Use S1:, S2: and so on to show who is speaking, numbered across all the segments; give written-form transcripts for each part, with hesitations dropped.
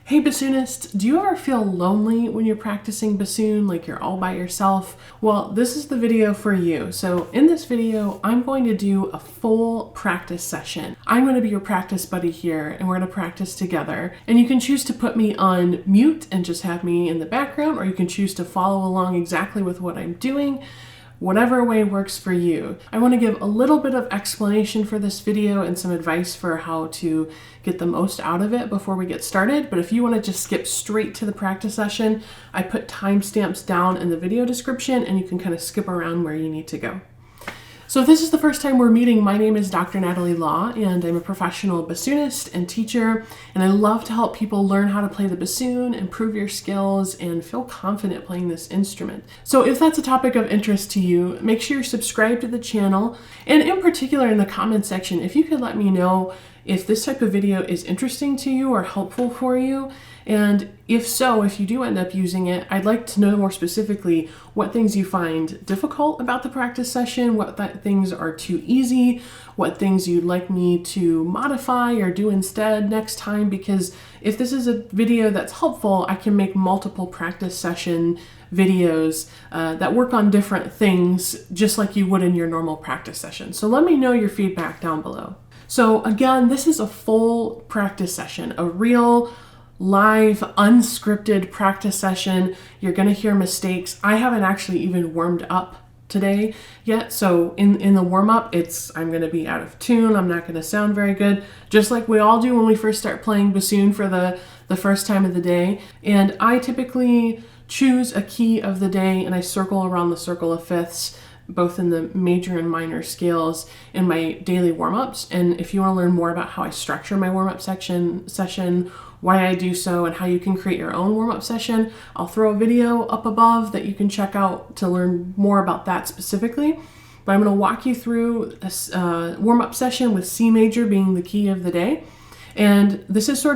S1: Hey bassoonist, do you ever feel lonely when you're practicing bassoon, like you're all by yourself? Well, this is the video for you. So in this video, I'm going to do a full practice session. I'm going to be your practice buddy here, and we're going to practice together. And you can choose to put me on mute and just have me in the background, or you can choose to follow along exactly with what I'm doing. Whatever way works for you. I want to give a little bit of explanation for this video and some advice for how to get the most out of it before we get started. But if you want to just skip straight to the practice session, I put timestamps down in the video description and you can kind of skip around where you need to go. So if this is the first time we're meeting, my name is Dr. Natalie Law, and I'm a professional bassoonist and teacher, and I love to help people learn how to play the bassoon, improve your skills, and feel confident playing this instrument. So if that's a topic of interest to you, make sure you're subscribed to the channel, and in particular in the comment section, if you could let me know if this type of video is interesting to you or helpful for you. And if so, if you do end up using it, I'd like to know more specifically what things you find difficult about the practice session, what things are too easy, what things you'd like me to modify or do instead next time, because if this is a video that's helpful, I can make multiple practice session videos that work on different things, just like you would in your normal practice session. So let me know your feedback down below. So again, this is a full practice session, a real live, unscripted practice session. You're going to hear mistakes. I haven't actually even warmed up today yet. So in the warm-up, I'm going to be out of tune. I'm not going to sound very good, just like we all do when we first start playing bassoon for the first time of the day. And I typically choose a key of the day and I circle around the circle of fifths, both in the major and minor scales in my daily warm-ups. And if you want to learn more about how I structure my warm-up session, why I do so, and how you can create your own warm-up session, I'll throw a video up above that you can check out to learn more about that specifically. But I'm going to walk you through this warm-up session with C major being the key of the day. And this is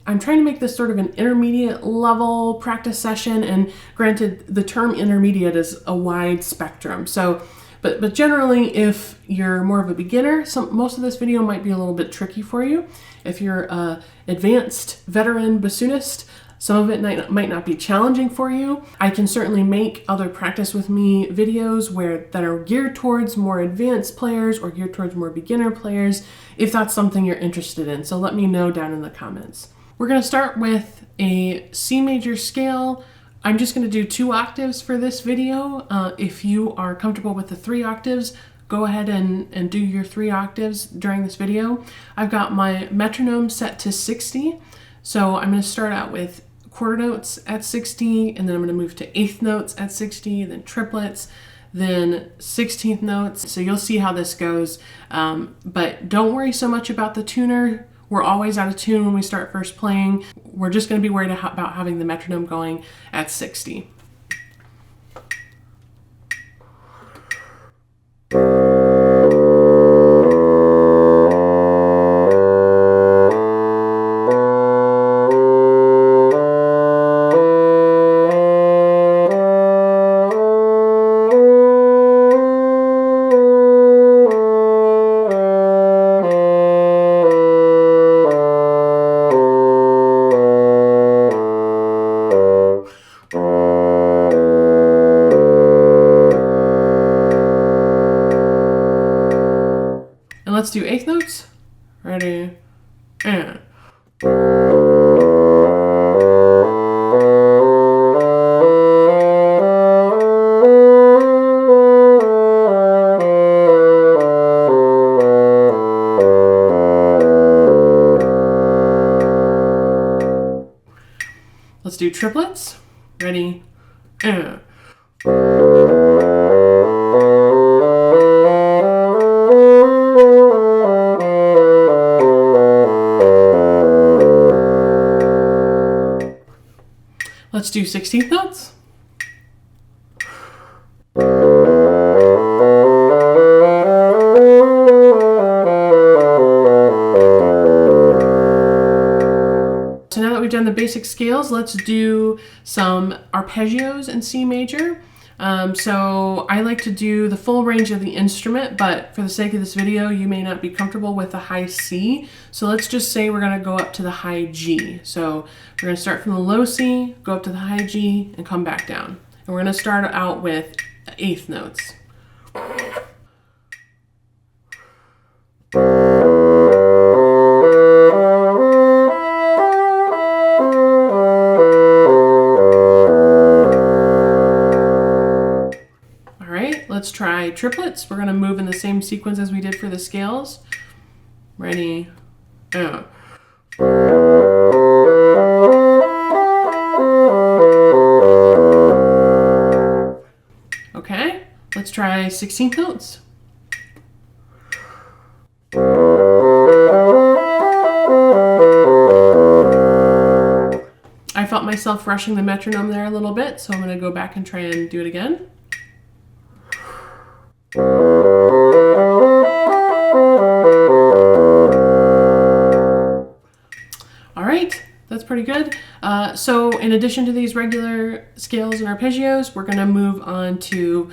S1: I'm trying to make this sort of an intermediate level practice session, and granted, the term intermediate is a wide spectrum. So, but generally, if you're more of a beginner, most of this video might be a little bit tricky for you. If you're an advanced veteran bassoonist, some of it might not be challenging for you. I can certainly make other practice with me videos that are geared towards more advanced players or geared towards more beginner players, if that's something you're interested in. So let me know down in the comments. We're going to start with a C major scale. I'm just going to do 2 octaves for this video. If you are comfortable with the 3 octaves, go ahead and do your 3 octaves during this video. I've got my metronome set to 60. So I'm going to start out with quarter notes at 60, and then I'm going to move to 8th notes at 60, then triplets, then 16th notes. So you'll see how this goes. But don't worry so much about the tuner. We're always out of tune when we start first playing. We're just going to be worried about having the metronome going at 60. Let's do 8th notes. Ready? And. Let's do triplets. Ready? And. Let's do 16th notes. So now that we've done the basic scales, let's do some arpeggios in C major. So I like to do the full range of the instrument, but for the sake of this video, you may not be comfortable with the high C. So let's just say we're going to go up to the high G. So we're going to start from the low C, go up to the high G, and come back down. And we're going to start out with eighth notes. Let's try triplets. We're going to move in the same sequence as we did for the scales. Ready? Oh. Okay, let's try 16th notes. I felt myself rushing the metronome there a little bit, so I'm going to go back and try and do it again. All right, that's pretty good. So in addition to these regular scales and arpeggios, we're going to move on to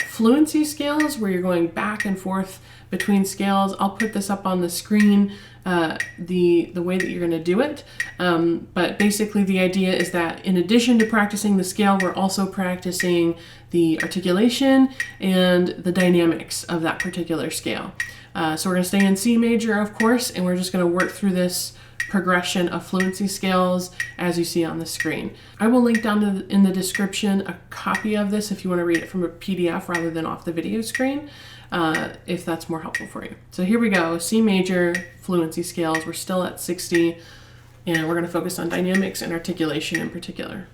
S1: fluency scales, where you're going back and forth between scales. I'll put this up on the screen, the way that you're going to do it. But basically the idea is that in addition to practicing the scale, we're also practicing the articulation and the dynamics of that particular scale. So we're going to stay in C major, of course, and we're just going to work through this progression of fluency scales as you see on the screen. I will link down in the description a copy of this if you want to read it from a PDF rather than off the video screen, if that's more helpful for you. So here we go, C major, fluency scales. We're still at 60, and we're going to focus on dynamics and articulation in particular.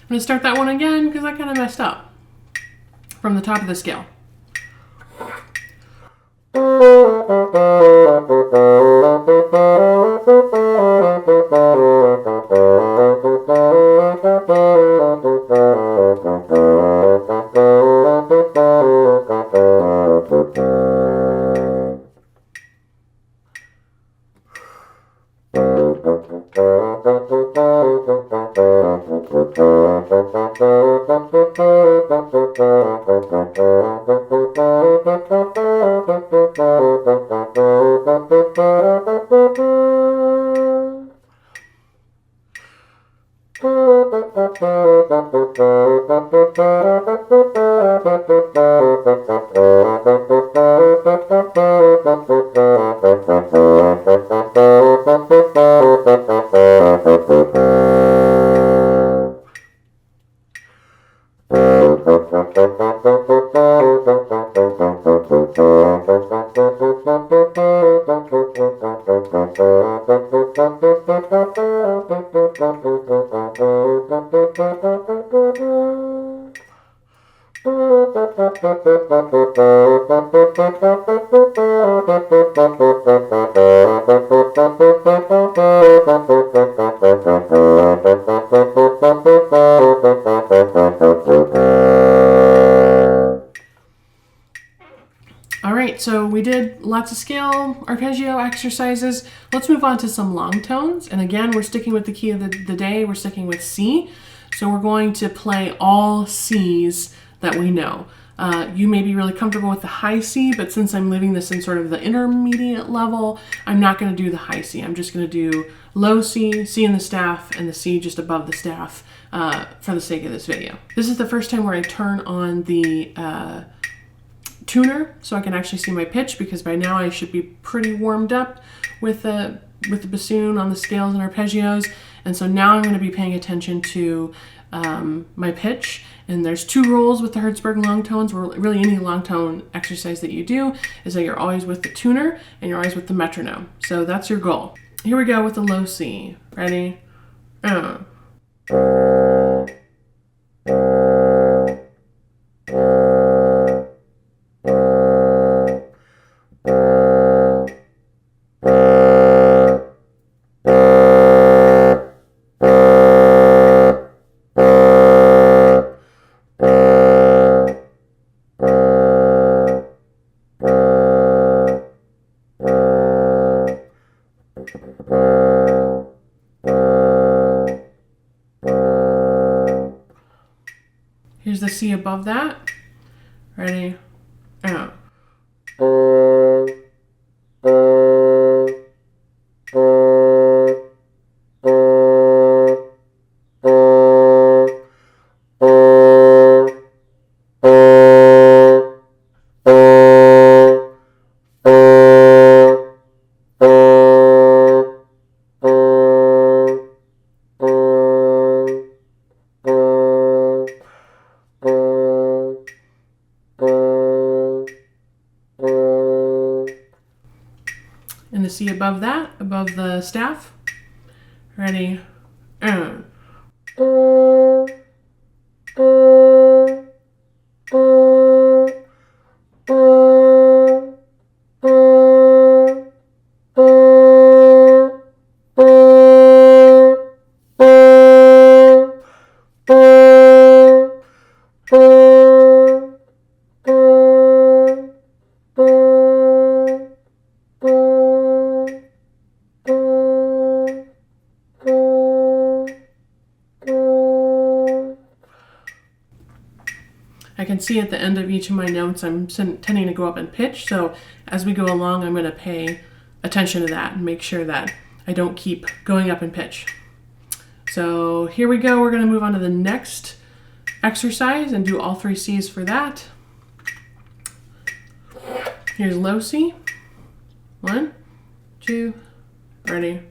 S1: I'm going to start that one again because I kind of messed up from the top of the scale. All right, so we did lots of scale arpeggio exercises. Let's move on to some long tones. And again, we're sticking with the key of the day. We're sticking with C. So we're going to play all C's that we know. You may be really comfortable with the high C, but since I'm leaving this in sort of the intermediate level, I'm not going to do the high C. I'm just going to do low C, C in the staff, and the C just above the staff for the sake of this video. This is the first time where I turn on the tuner so I can actually see my pitch, because by now I should be pretty warmed up with the bassoon on the scales and arpeggios. And so now I'm going to be paying attention to my pitch. And there's two rules with the Hertzberg long tones, or really any long tone exercise that you do, is that you're always with the tuner and you're always with the metronome. So that's your goal. Here we go with the low C. Ready? Here's the C above that. Ready? And the C above that, above the staff. Ready? I can see at the end of each of my notes I'm tending to go up in pitch, so as we go along I'm going to pay attention to that and make sure that I don't keep going up in pitch. So here we go, we're going to move on to the next exercise and do all three C's for that. Here's low C. 1, 2, ready.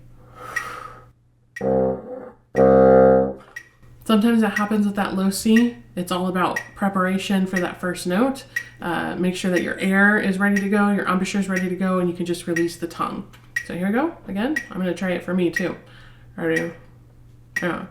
S1: Sometimes that happens with that low C. It's all about preparation for that first note. Make sure that your air is ready to go, your embouchure is ready to go, and you can just release the tongue. So here we go. Again, I'm going to try it for me too. Ready? Yeah.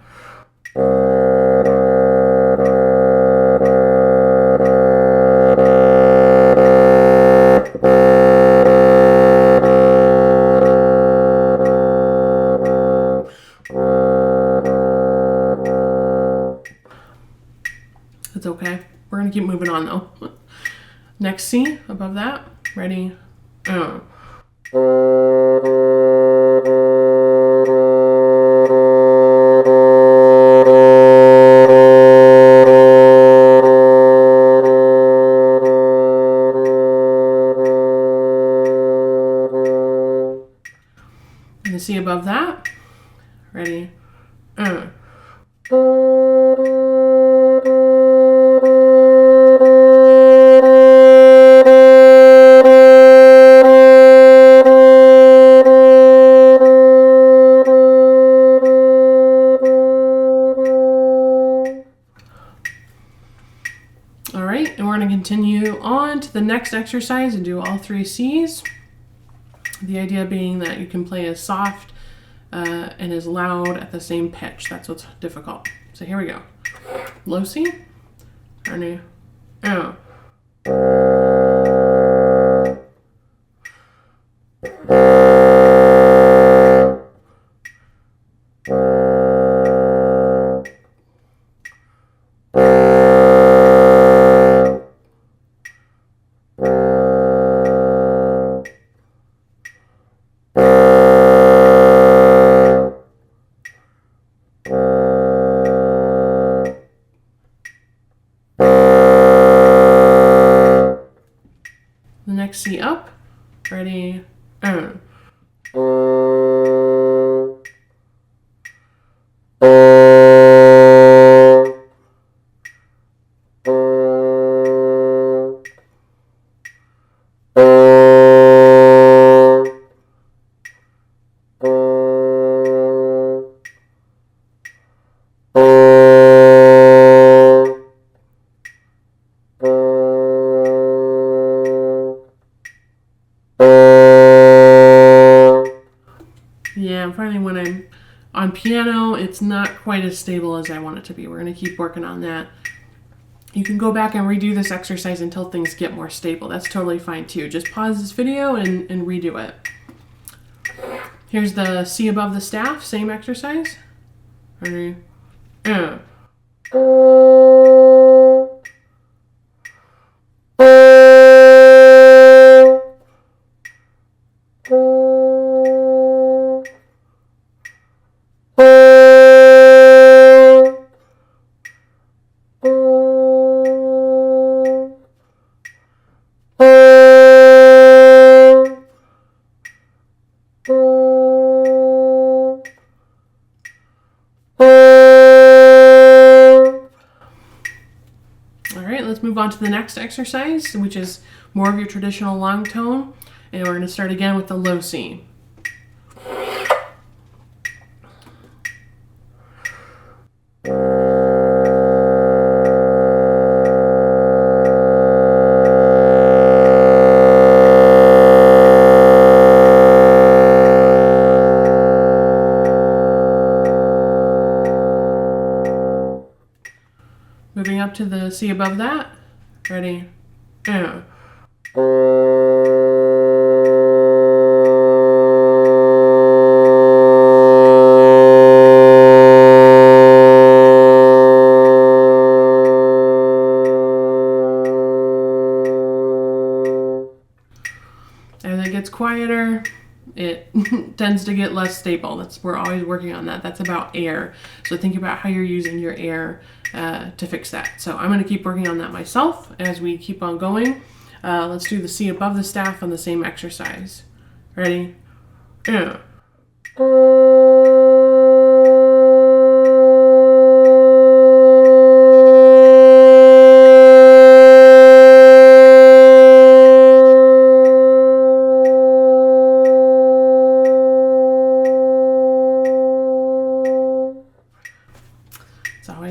S1: It's okay. We're going to keep moving on though. Next C above that. Ready? And the C above that. Ready? All right, and we're going to continue on to the next exercise and do all three C's. The idea being that you can play as soft and as loud at the same pitch. That's what's difficult. So here we go. Low C. And oh. The next C up. Ready? Yeah, I'm finding when I'm on piano, it's not quite as stable as I want it to be. We're going to keep working on that. You can go back and redo this exercise until things get more stable. That's totally fine too. Just pause this video and redo it. Here's the C above the staff, same exercise. Ready? Let's move on to the next exercise, which is more of your traditional long tone, and we're going to start again with the low C. Moving up to the C above that. Ready? As it gets quieter, it tends to get less stable. We're always working on that. That's about air. So think about how you're using your air to fix that. So I'm going to keep working on that myself as we keep on going. Let's do the C above the staff on the same exercise. Ready?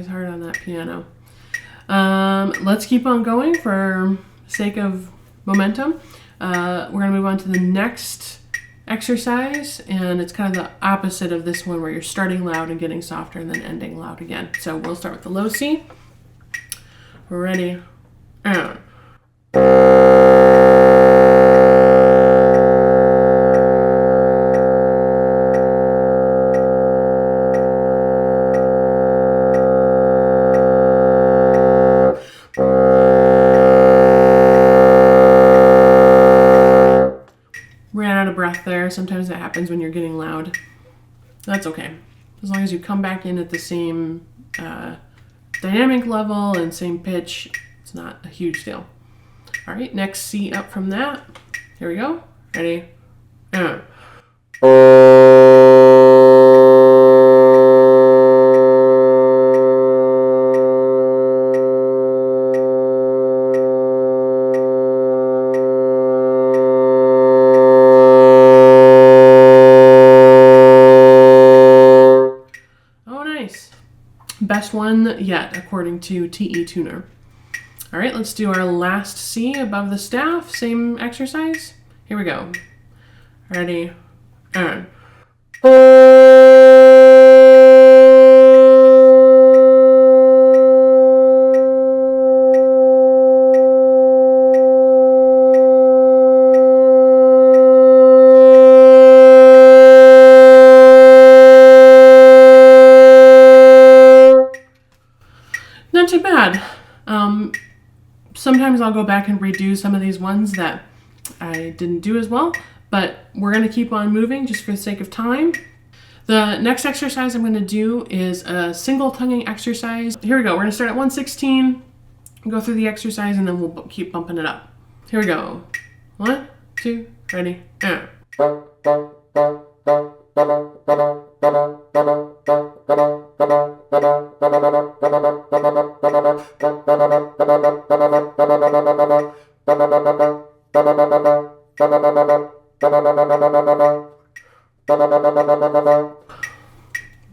S1: Hard on that piano. Let's keep on going for sake of momentum. We're going to move on to the next exercise, and it's kind of the opposite of this one where you're starting loud and getting softer and then ending loud again. So we'll start with the low C. Ready? Breath there. Sometimes that happens when you're getting loud. That's okay. As long as you come back in at the same dynamic level and same pitch, it's not a huge deal. All right, next C up from that. Here we go. Ready? Best one yet, according to TE Tuner. All right, let's do our last C above the staff. Same exercise. Here we go. ready, and. Not too bad. Sometimes I'll go back and redo some of these ones that I didn't do as well, but we're going to keep on moving just for the sake of time. The next exercise I'm going to do is a single tonguing exercise. Here we go. We're going to start at 116, go through the exercise, and then we'll keep bumping it up. Here we go. 1, 2, ready, and.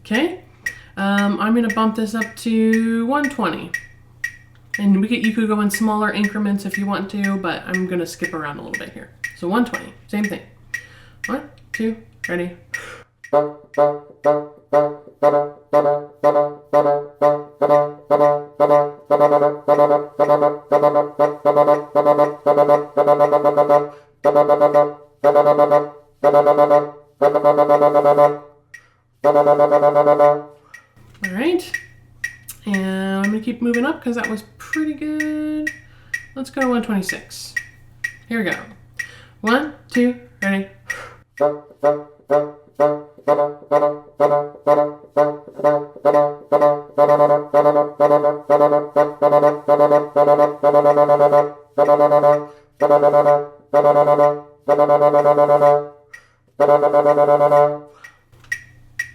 S1: Okay, I'm going to bump this up to 120. And you could go in smaller increments if you want to, but I'm going to skip around a little bit here. So 120, same thing. 1, 2, ready. All right, and I'm gonna keep moving up because that was pretty good. Let's go to 126. Here we go. 1, 2, ready.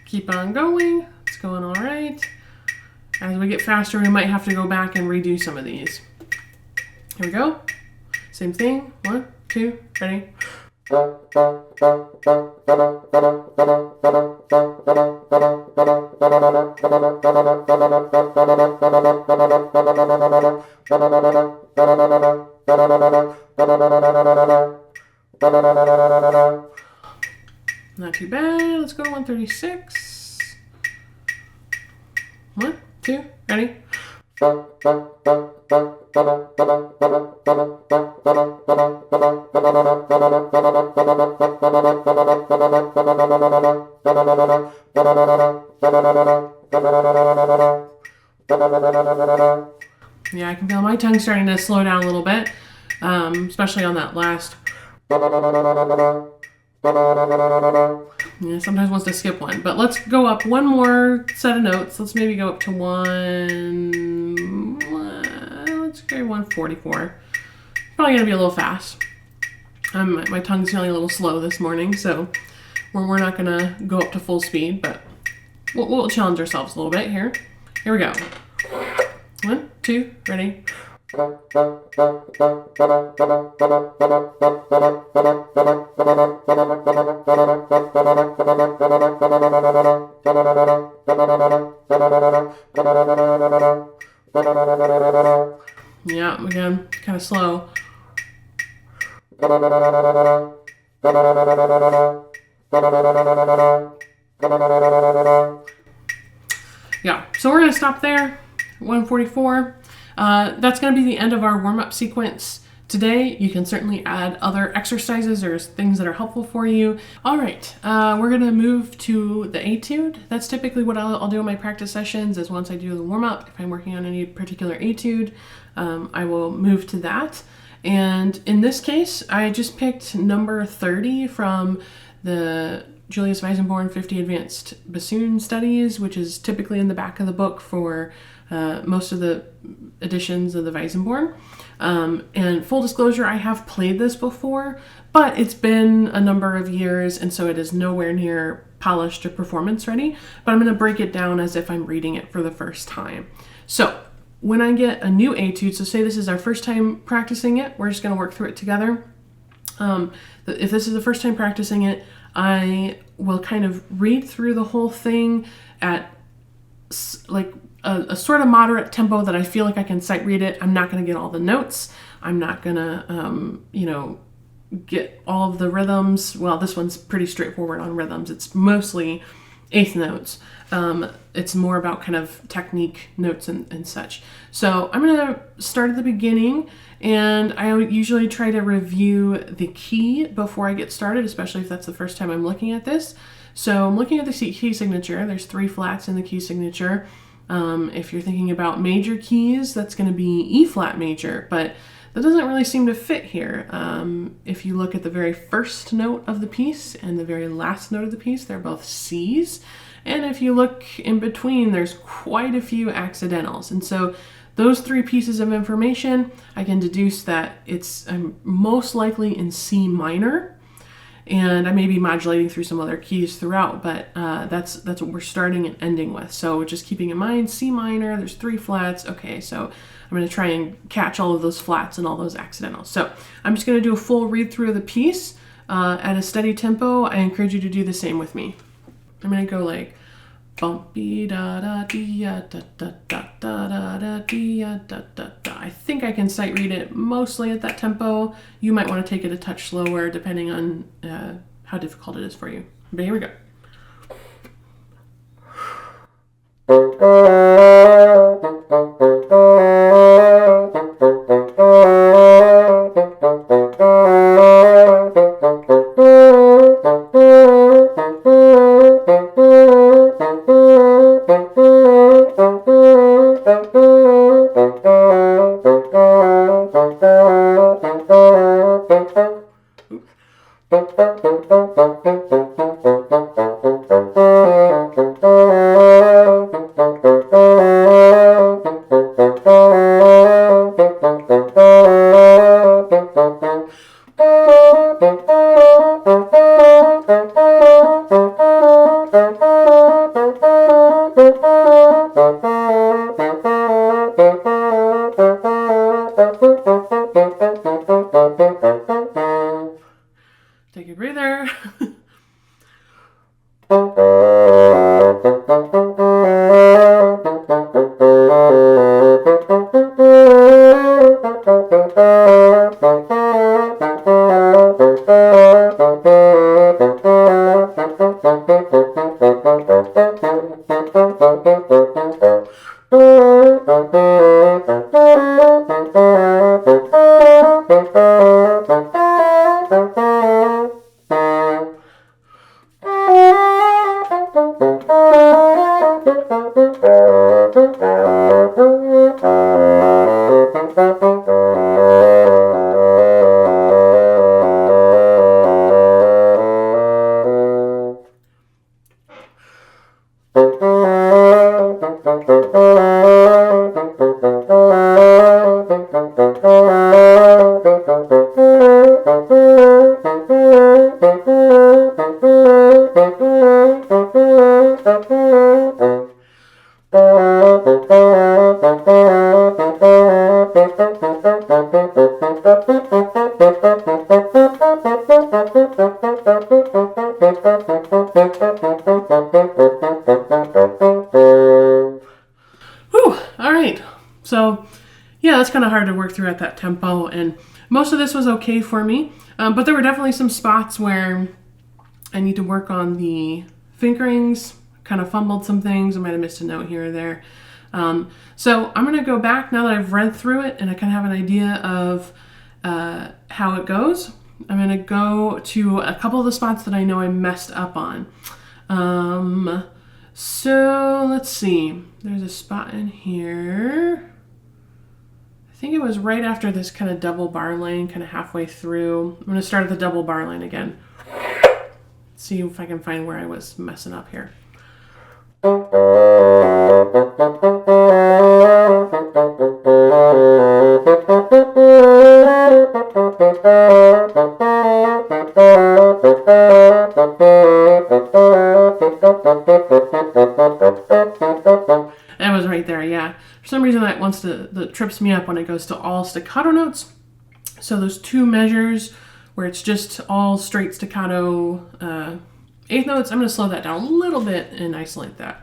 S1: Keep on going. It's going all right. As we get faster, we might have to go back and redo some of these. Here we go. Same thing. 1, 2, ready. Not too bad. Let's go to 136. 1, 2, ready. Yeah, I can feel my tongue starting to slow down a little bit, especially on that last. Yeah, sometimes wants to skip one, but let's go up one more set of notes. Let's maybe go up to let's go 144. Probably gonna be a little fast. My tongue's feeling a little slow this morning, so we're not gonna go up to full speed, but we'll challenge ourselves a little bit here. Here we go. 1, 2, ready. Yeah, again, kind of slow. Yeah, so we're going to stop there, 144. That's going to be the end of our warm-up sequence today. You can certainly add other exercises or things that are helpful for you. All right, we're going to move to the etude. That's typically what I'll do in my practice sessions is once I do the warm-up, if I'm working on any particular etude, I will move to that. And in this case, I just picked number 30 from the Julius Weissenborn 50 Advanced Bassoon Studies, which is typically in the back of the book for most of the editions of the Weissenborn. And full disclosure, I have played this before, but it's been a number of years, and so it is nowhere near polished or performance ready, but I'm going to break it down as if I'm reading it for the first time. So when I get a new etude, so say this is our first time practicing it, we're just going to work through it together. If this is the first time practicing it, I will kind of read through the whole thing at like a sort of moderate tempo that I feel like I can sight read it. I'm not going to get all the notes. I'm not going to, get all of the rhythms. Well, this one's pretty straightforward on rhythms. It's mostly eighth notes. It's more about kind of technique notes and such. So I'm going to start at the beginning, and I usually try to review the key before I get started, especially if that's the first time I'm looking at this. So I'm looking at the key signature. There's 3 flats in the key signature. If you're thinking about major keys, that's going to be E flat major, but that doesn't really seem to fit here. If you look at the very first note of the piece and the very last note of the piece, they're both C's. And if you look in between, there's quite a few accidentals. And so those 3 pieces of information, I can deduce that I'm most likely in C minor. And I may be modulating through some other keys throughout, but that's what we're starting and ending with. So just keeping in mind, C minor, there's 3 flats. Okay, so I'm going to try and catch all of those flats and all those accidentals. So I'm just going to do a full read through of the piece at a steady tempo. I encourage you to do the same with me. I'm going to go like bumpy da da dee da da da da da da dee da da da. I think I can sight read it mostly at that tempo. You might want to take it a touch slower depending on how difficult it is for you. But here we go. Take a breather. So yeah, that's kind of hard to work through at that tempo, and most of this was okay for me, but there were definitely some spots where I need to work on the fingerings, kind of fumbled some things, I might have missed a note here or there. So I'm going to go back now that I've read through it and I kind of have an idea of how it goes. I'm going to go to a couple of the spots that I know I messed up on. So let's see, there's a spot in here. I think it was right after this kind of double bar line, kind of halfway through. I'm going to start at the double bar line again. See if I can find where I was messing up here. It was right there, yeah. For some reason that that trips me up when it goes to all staccato notes. So those 2 measures where it's just all straight staccato eighth notes, I'm going to slow that down a little bit and isolate that.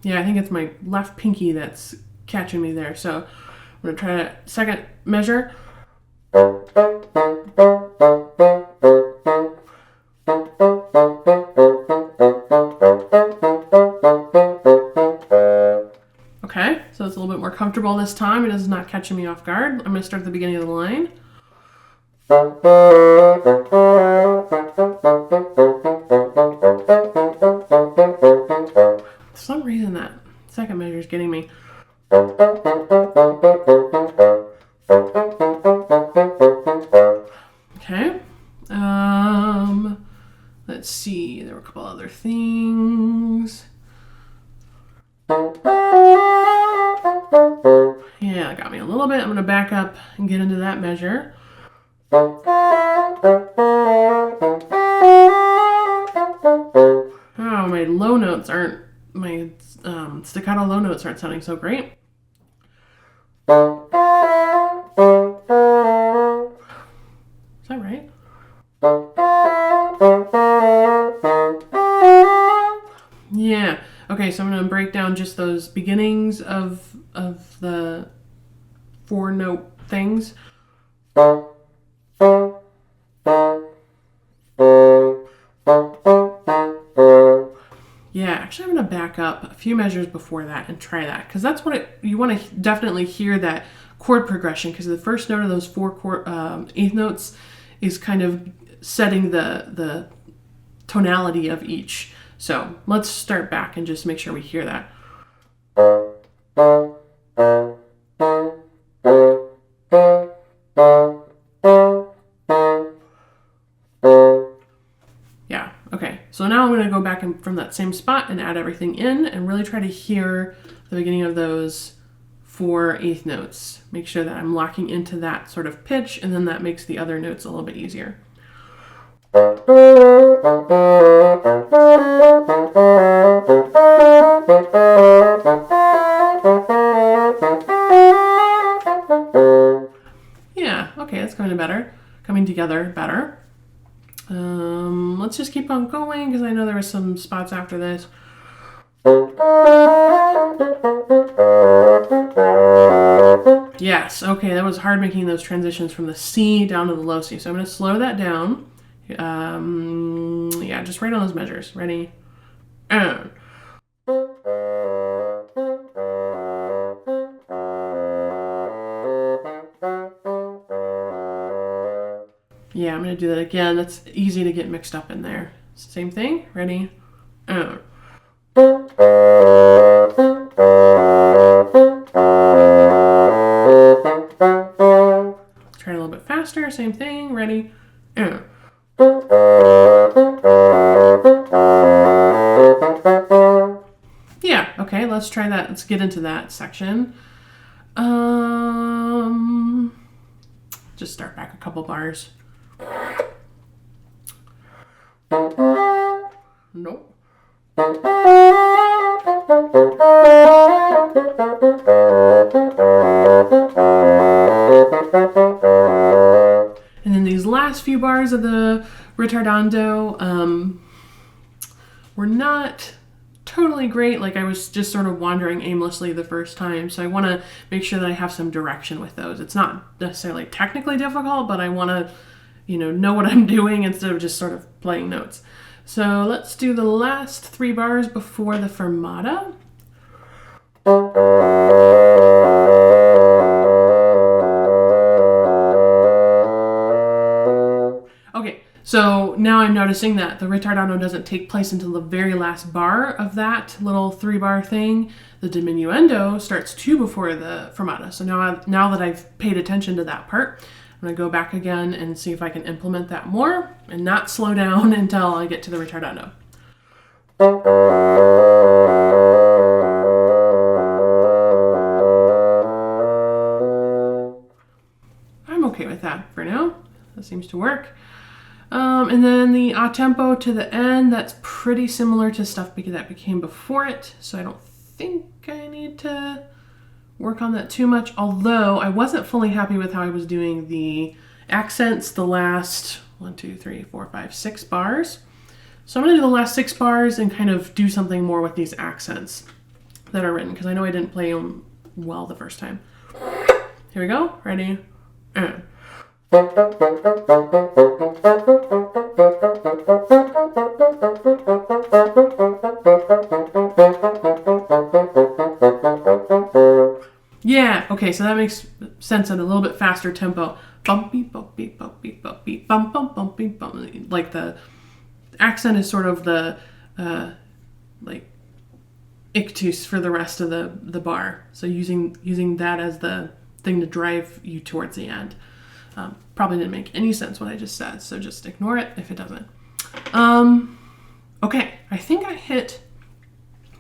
S1: Yeah, I think it's my left pinky that's catching me there. So I'm going to try a second measure. Okay, so it's a little bit more comfortable this time. It is not catching me off guard. I'm going to start at the beginning of the line. For some reason that second measure is getting me. Okay. Let's see. There were a couple other things. Yeah, got me a little bit. I'm going to back up and get into that measure. Oh, my low notes aren't, my staccato low notes aren't sounding so great. Is that right? Yeah. Okay, so I'm going to break down just those beginnings of the 4-note things. Yeah, actually I'm going to back up a few measures before that and try that, because that's what you want to definitely hear, that chord progression, because the first note of those 4 eighth notes is kind of setting the tonality of each. So let's start back and just make sure we hear that. Yeah, okay. So now I'm going to go back from that same spot and add everything in and really try to hear the beginning of those 4 eighth notes. Make sure that I'm locking into that sort of pitch, and then that makes the other notes a little bit easier. Yeah, okay, that's coming together better. Let's just keep on going, because I know there were some spots after this. Yes, okay, that was hard making those transitions from the C down to the low C. So I'm going to slow that down. Yeah, just right on those measures. Ready? And. Yeah, I'm going to do that again. That's easy to get mixed up in there. Same thing. Ready? And. Try it a little bit faster. Same thing. Ready? And. Yeah, okay, let's try that. Let's get into that section. Just start back a couple bars. Nope. And then these last few bars of the ritardando were not totally great. Like, I was just sort of wandering aimlessly the first time, so I want to make sure that I have some direction with those. It's not necessarily technically difficult, but I want to, know what I'm doing instead of just sort of playing notes. So let's do the last 3 bars before the fermata. Okay, so now I'm noticing that the ritardando doesn't take place until the very last bar of that little 3-bar thing. The diminuendo starts 2 before the fermata. So now that I've paid attention to that part, I'm going to go back again and see if I can implement that more and not slow down until I get to the ritardando. I'm okay with that for now. That seems to work. And then the a tempo to the end, that's pretty similar to stuff that became before it. So I don't think I need to work on that too much, although I wasn't fully happy with how I was doing the accents the last 1, 2, 3, 4, 5, 6 bars. So I'm going to do the last 6 bars and kind of do something more with these accents. that are written, because I know I didn't play them well the first time. Here we go. Ready? Yeah, okay, so that makes sense at a little bit faster tempo. Bumpy, bumpy, bumpy, bumpy, bump, bump, bumpy, bumpy. Like the accent is sort of the like ictus for the rest of the bar. So using that as the thing to drive you towards the end. Probably didn't make any sense what I just said, so just ignore it if it doesn't. Okay, I think I hit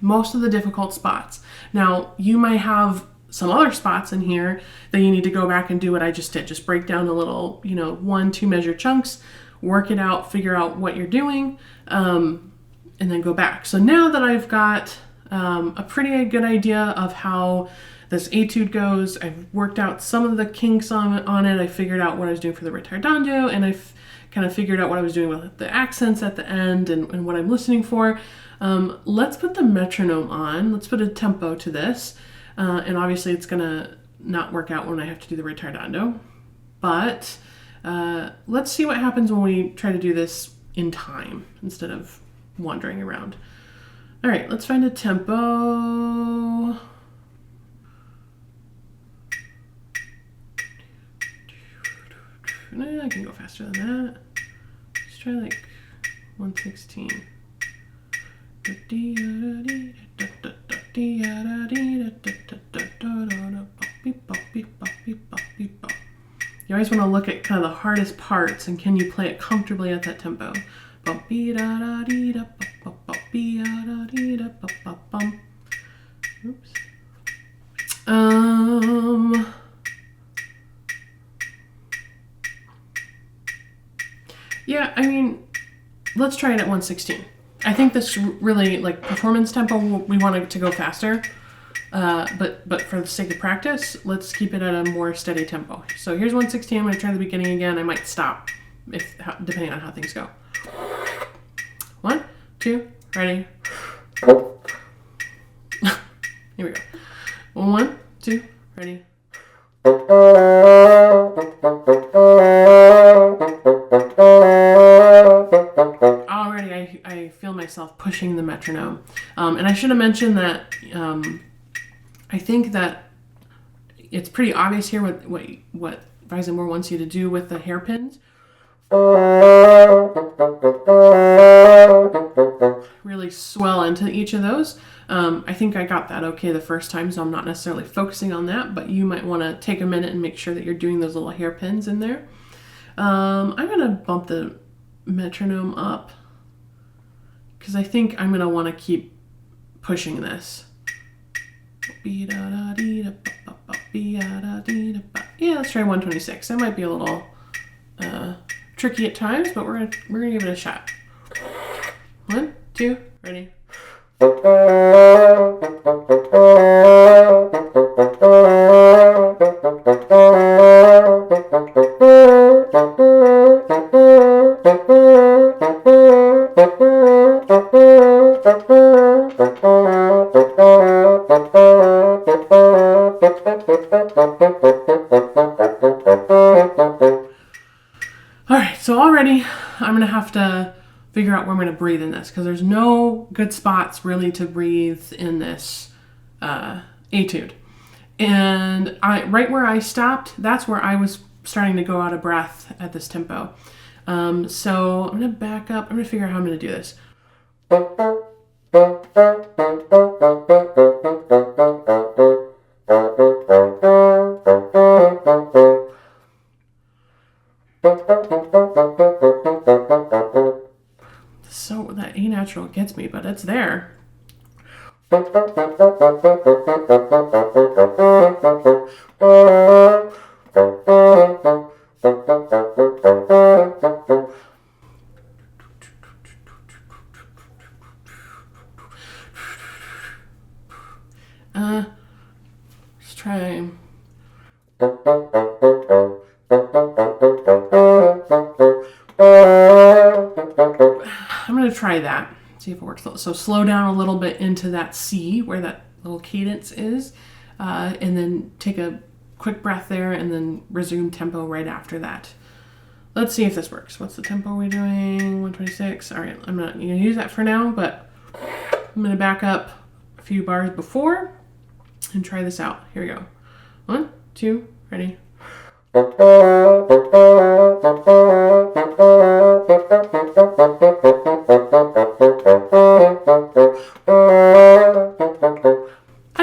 S1: most of the difficult spots. Now, you might have some other spots in here that you need to go back and do what I just did. Just break down a little, 1-2 measure chunks, work it out, figure out what you're doing, and then go back. So now that I've got a pretty good idea of how this etude goes, I've worked out some of the kinks on it, I figured out what I was doing for the ritardando, and I've kind of figured out what I was doing with the accents at the end and what I'm listening for. Let's put the metronome on. Let's put a tempo to this. And obviously it's going to not work out when I have to do the ritardando. But let's see what happens when we try to do this in time instead of wandering around. All right, let's find a tempo. I can go faster than that. Let's try like 116. You always want to look at kind of the hardest parts and can you play it comfortably at that tempo. Oops. Yeah, I mean, let's try it at 116. I think this really, like performance tempo, we want it to go faster. But for the sake of practice, let's keep it at a more steady tempo. So here's 116. I'm going to try the beginning again. I might stop depending on how things go. 1, 2, ready. Here we go. 1, 2, ready. Already I feel myself pushing the metronome. And I should have mentioned that I think that it's pretty obvious here what Weissenborn wants you to do with the hairpins. Really swell into each of those. I think I got that okay the first time, so I'm not necessarily focusing on that, but you might want to take a minute and make sure that you're doing those little hairpins in there. I'm going to bump the metronome up because I think I'm going to want to keep pushing this. Yeah, let's try 126. That might be a little tricky at times, but we're gonna give it a shot. 1, 2, ready. So already I'm going to have to figure out where I'm going to breathe in this because there's no good spots really to breathe in this etude. And right where I stopped, that's where I was starting to go out of breath at this tempo. So I'm going to back up. I'm going to figure out how I'm going to do this. So that A natural gets me, but it's there. Let's try. I'm going to try that, see if it works. So slow down a little bit into that C, where that little cadence is, and then take a quick breath there and then resume tempo right after that. Let's see if this works. What's the tempo we're doing? 126. All right, I'm not going to use that for now, but I'm going to back up a few bars before and try this out. Here we go. 1, 2, ready. I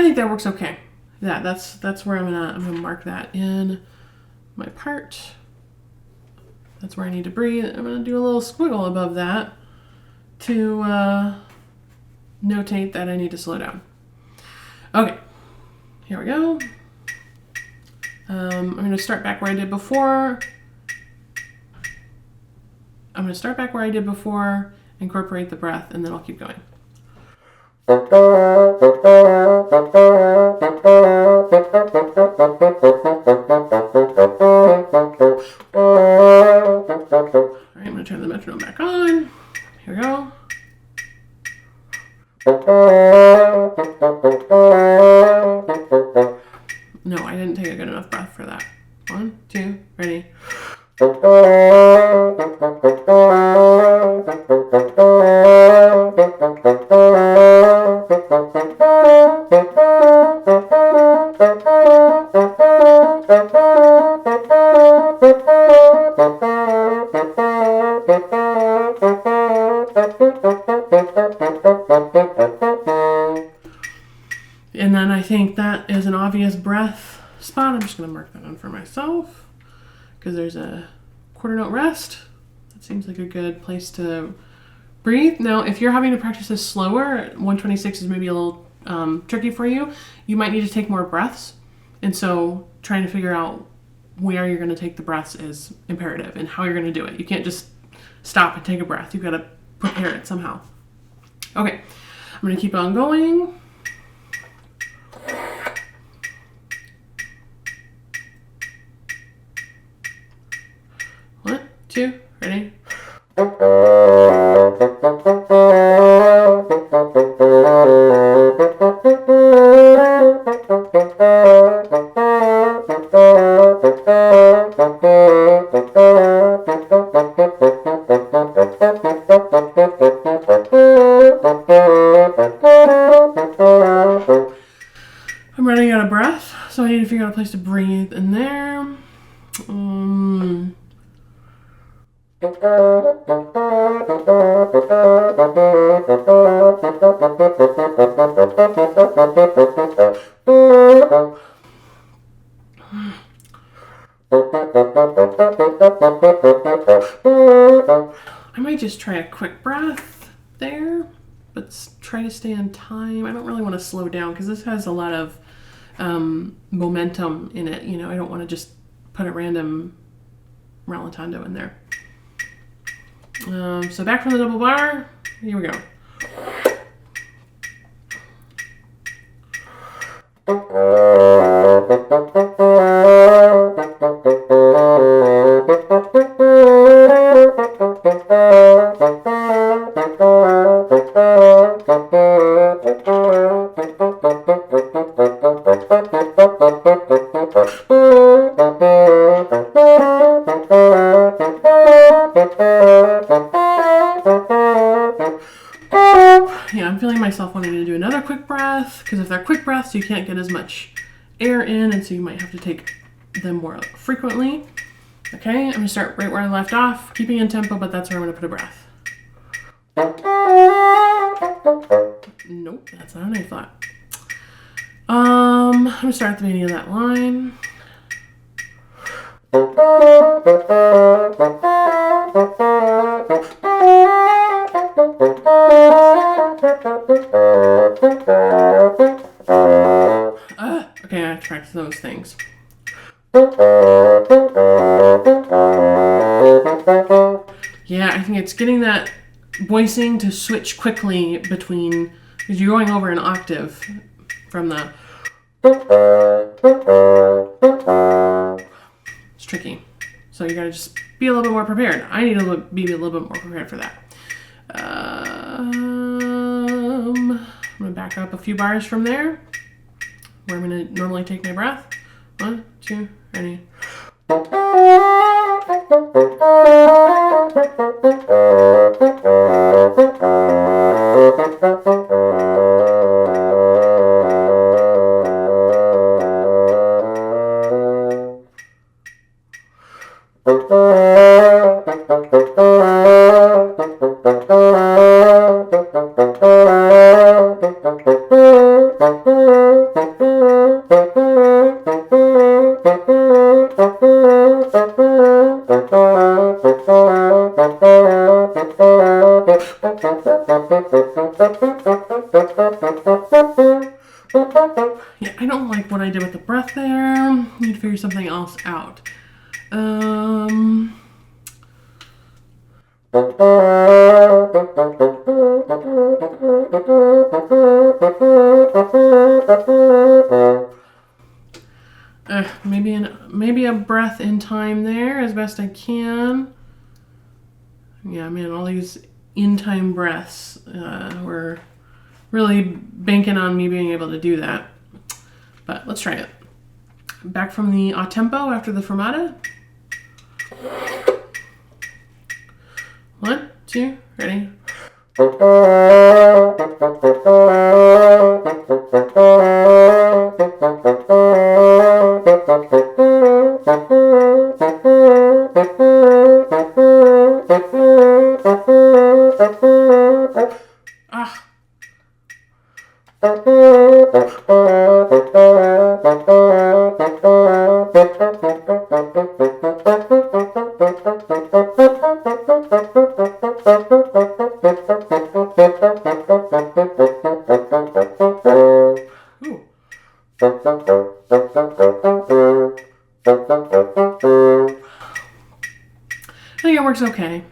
S1: think that works okay. Yeah, that's where I'm gonna mark that in my part. That's where I need to breathe. I'm gonna do a little squiggle above that to notate that I need to slow down. Okay, here we go. I'm going to start back where I did before. Incorporate the breath, and then I'll keep going. All right, I'm going to turn the metronome back on. Here we go. No, I didn't take a good enough breath for that. 1, 2, ready. And then I think that is an obvious breath spot. I'm just going to mark that on for myself because there's a quarter note rest. That seems like a good place to breathe. Now, if you're having to practice this slower, 126 is maybe a little tricky for you. You might need to take more breaths. And so trying to figure out where you're going to take the breaths is imperative and how you're going to do it. You can't just stop and take a breath. You've got to prepare it somehow. Okay, I'm going to keep on going. One, two, ready? I'm running out of breath, so I need to figure out a place to breathe in there. I might just try a quick breath there, but try to stay on time. I don't really want to slow down because this has a lot of momentum in it. You know, I don't want to just put a random rallentando in there. So back from the double bar. Here we go. Yeah, I'm feeling myself wanting to do another quick breath because if they're quick breaths, you can't get as much air in, and so you might have to take them more frequently. Okay, I'm going to start right where I left off, keeping in tempo, but that's where I'm going to put a breath. Nope, that's not an A flat. I'm going to start at the beginning of that line. Okay, I have to practice those things. Yeah, I think it's getting that voicing to switch quickly between, because you're going over an octave from the. It's tricky. So you gotta just be a little bit more prepared. I need to be a little bit more prepared for that. I'm gonna back Back up a few bars from there, where I'm going to normally take my breath. 1, 2, ready. Yeah, I don't like what I did with the breath there. Need to figure something else out. Maybe a breath in time there as best I can. Yeah, man, all these in-time breaths were really banking on me being able to do that. But let's try it. Back from the a tempo after the fermata. 1, 2, ready. I think it works okay.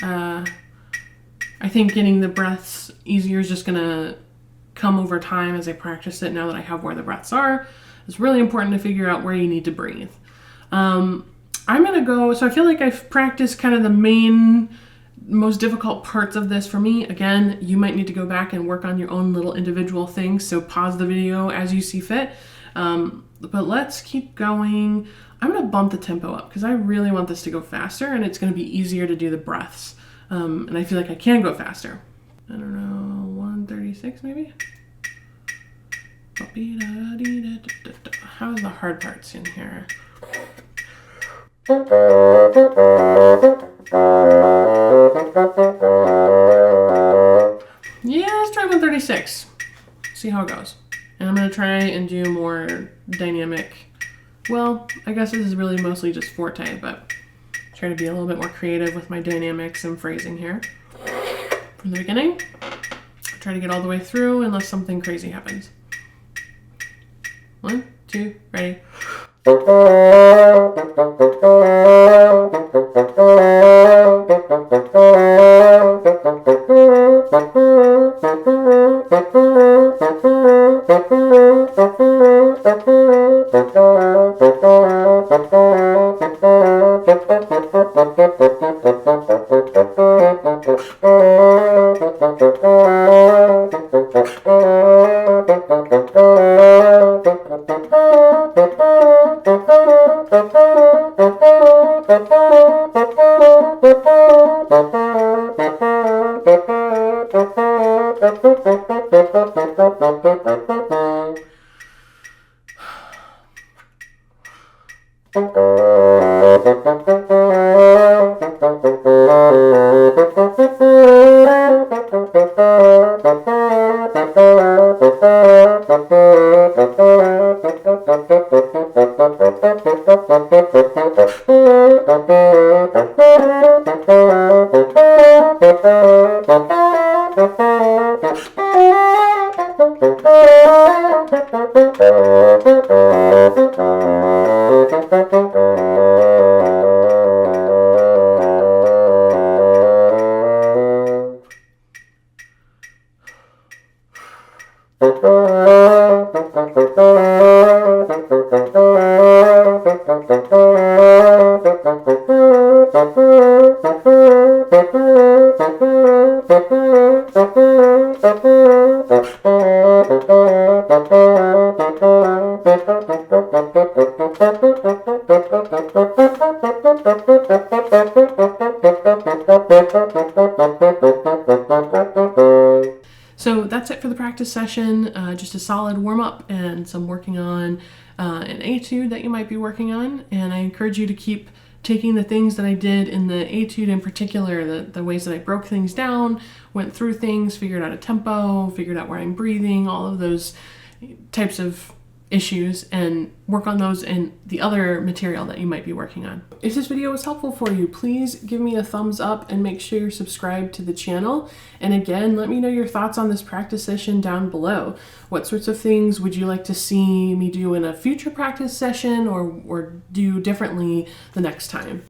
S1: I think getting the breaths easier is just going to come over time as I practice it. Now that I have where the breaths are, it's really important to figure out where you need to breathe. I'm going to go, so I feel like I've practiced kind of the most difficult parts of this for me. Again, you might need to go back and work on your own little individual things, so pause the video as you see fit. But let's keep going. I'm going to bump the tempo up because I really want this to go faster, and it's going to be easier to do the breaths. And I feel like I can go faster. I don't know, 136 maybe? How's the hard parts in here? Yeah, let's try 136. See how it goes. And I'm going to try and do more dynamic. Well, I guess this is really mostly just forte, but try to be a little bit more creative with my dynamics and phrasing here. From the beginning, try to get all the way through unless something crazy happens. 1, 2, ready. So that's it for the practice session, just a solid warm-up and some working on an etude that you might be working on. And I encourage you to keep taking the things that I did in the etude in particular, the ways that I broke things down, went through things, figured out a tempo, figured out where I'm breathing, all of those types of issues, and work on those in the other material that you might be working on. If this video was helpful for you, please give me a thumbs up and make sure you're subscribed to the channel. And again, let me know your thoughts on this practice session down below. What sorts of things would you like to see me do in a future practice session or do differently the next time?